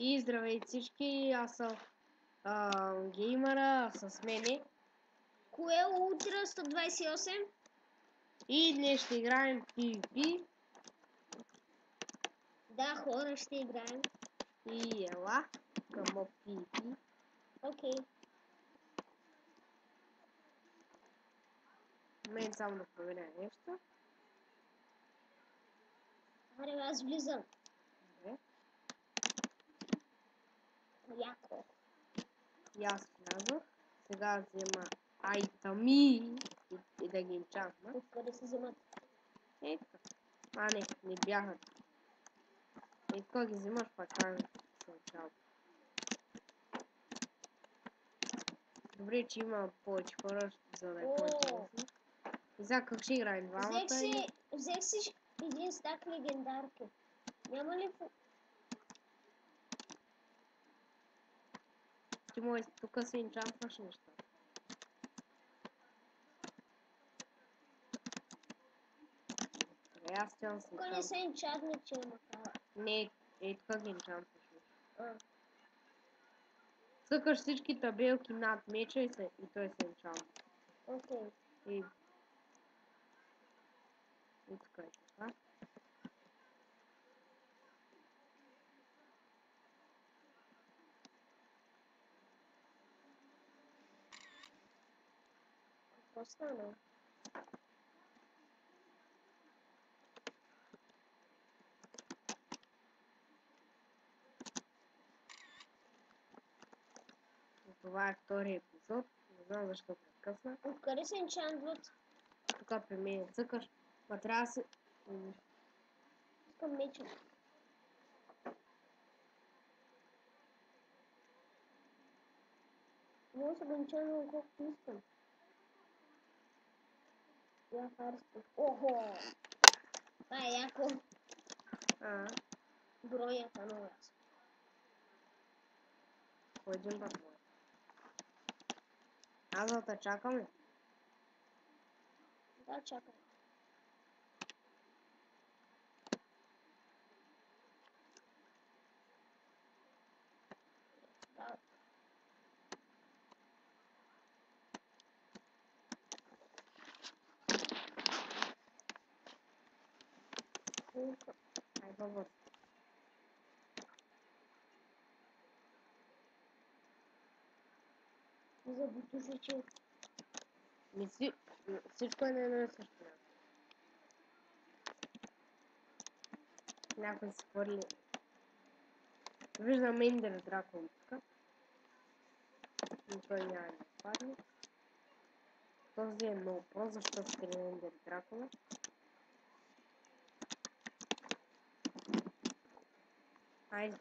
И здравейте всички, аз съм геймъра с мене. Кое е Ултра 128? И днес ще играем PvP. Да, хора, ще играем. И ела към моб PvP. Окей. Мен само да проверя нещо. Аре, аз влизам. Добре. Яко. И аз влязох. Сега взема айтами и да ги enchantна. Откъде се вземат? Ето. Не бяха. И кога ги вземаш, пак кажа се начало. Добре, че има повече хора, за да е по-интересно. И сега как ще играем? Двамата Взех си един стак легендарки. Няма ли... Ти може тук се енчантваш неща. Аз цяло се Тук не се енчантне, че има кава. Не, тук ги енчантваш. А. Цъкаш всички табелки над меча и той се енчантва. Окей. И тук е така. Какво стана? Това е втори епизод. Не знам защо прекъсна. Откъде се енчантват? Тук при мен цъкаш. Ма трябва да се... Искам меча. Мога се го енчантвам колкото искам. Я харски. Охо! Това е яко. Броята много ясно. По един път може. Аз да те чакам ли? Да, чакай. Да. Ай, по-бързо. За бутушече. Всичко е на едно и също. Някой се хвърли. Виждам Ендер Дракон тук. Но той няма да падне. Този е много прост, защото скрие Ендер Дракона. Айде.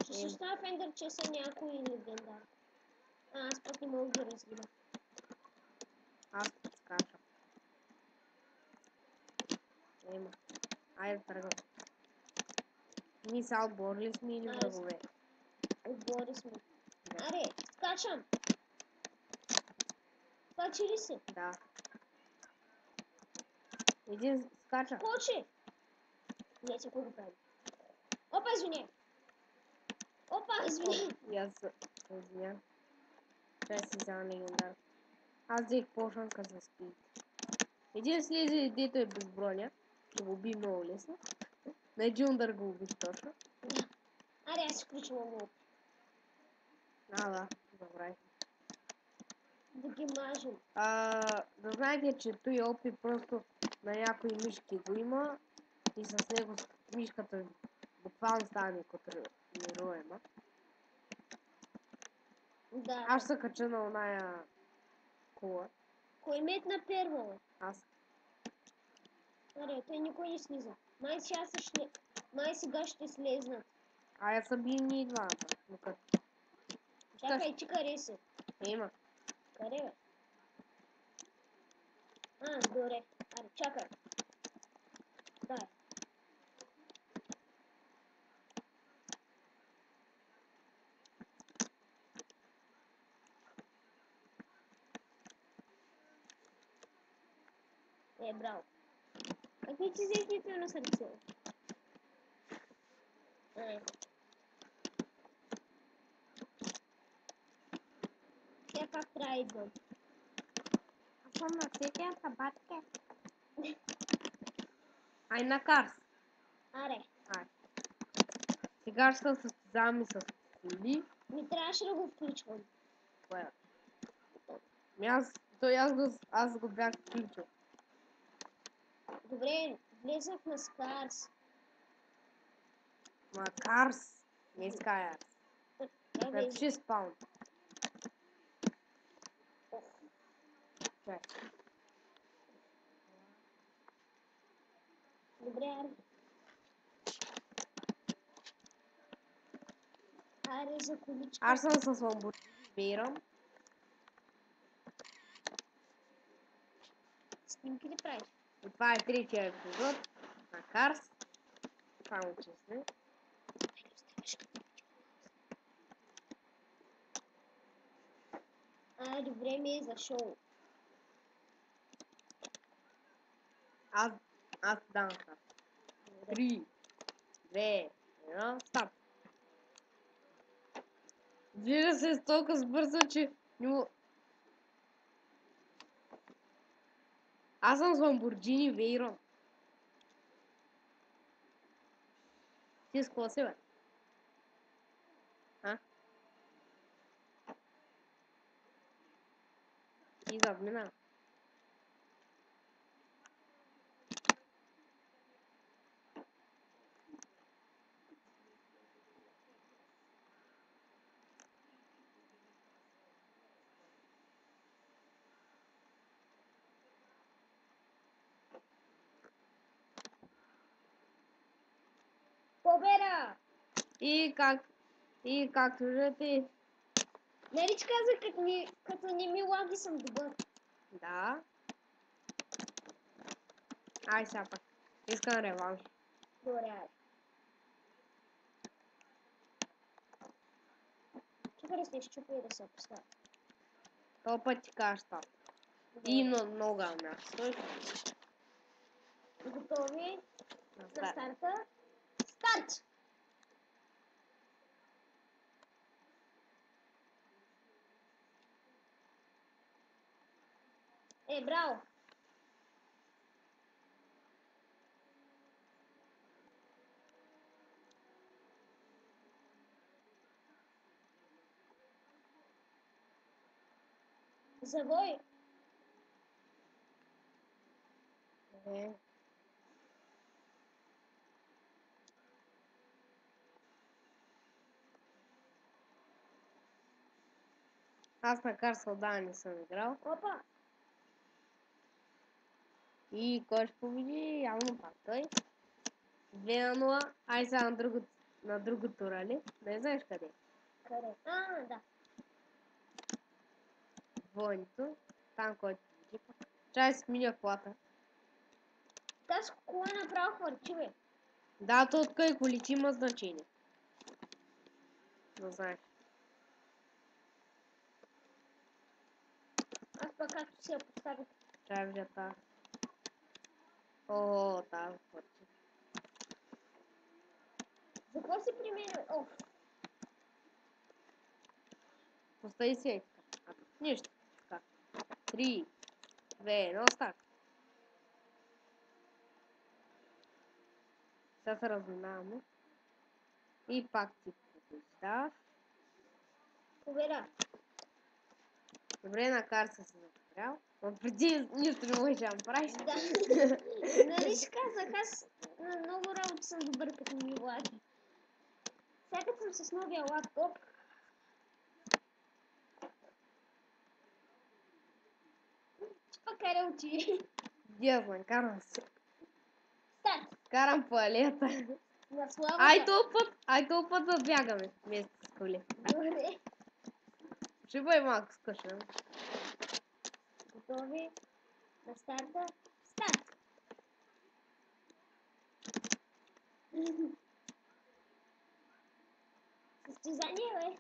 Ще се оставя в Ендер чеса някой легендар. Аз пък не мога да ги разбира. Аз подскачам. Ема. Айде тръгвам. Ние са отборили сме или врагове? Отбори сме. Да. Аре, скачам! Скачи ли си? Да. Един скача. Скочи! Не, си го прави. Опа, извиня! Опа, извиня! И аз се извиня. Трябва да си взема легендар. Аз взех пошанка за спи. Един слезе, дето е без броня. Ще го уби много лесно. На един удар го уби точно. Да. Аре, аз включвам го. Да, забравих. Да ги мажем. Да знаете, че той опи просто на някои мишки го има и с него мишката буквално стане контролируема. Да. Аз се кача на оная кола. Кой метна първо? Аз. Аре, той никой не слиза. Май сега ще слезнат. Я са били ние двамата. Чакай, че къде си? Има. Къде бе? Горе. Аре, чакай. Да. Браво. Какви ти взех на сърце? как трайдно. А що на всяке табатке? Ай на карс. Аре, Ай. Сега ще се състезаваме с коли. ми трябваше да го включвам. Кое? Аз го бях включил. Добре, влезах на Скарс. Ма карс. Не скайарс. Напиши спаун. Чай. Добре, аре. Аре за количка. Аз съм с Ламборджини Вейрон. Снимки ли правиш? И това е третия епизод на Карс. Само че сме. Добре ми е зашъл. Аз дам старт. 3, 2, 1, старт. Движа се толкова бързо, че не му... Аз съм с Ламборджини Вейрон. Ти с какво си, бе? А? И задмина. Победа! И както виждате, Нали че казах, като не ми лаги съм добър. да. Ай сега пак. Искам реванш. Добре, аре. Чакай да се изчупя и да се поставя. Това път ти кажа старт. И много място. Стой. Готови? На На старт. старта. Старт! Браво! Завой! Е. Аз на Карс отдавна не съм играл. Опа! И кой ще победи? Явно пак той. 2-0. Ай сега на другото рали. Не знаеш къде. Къде? Да. Двойното. Там който победи. Чай си сменя колата. Тази кола направо хвърчи, бе. Да, то от кой количи има значение. Но знаеш. Аз пък както си я поставих. Чай видя тази. О, тази хвърчи. За какво си при мен? О, Постави си така. Нищо. Така. 3, 2, 1, старт. Сега се разминаваме. И пак ти побеждаваш. победа. Добре, на карта се запорял. Но преди нищо не можеш да направиш. Да. Нали ще казах, аз на много работа съм добър, като ми лаги. Сега като съм с новия лаптоп. Пак къде отиде? Дявол, карам се. Старт! Карам по алията. На славата. Ай този път да бягаме вместо с коли. Добре. Ще бъде малко скучно. Готови? На старта. Старт! Състезание, бе.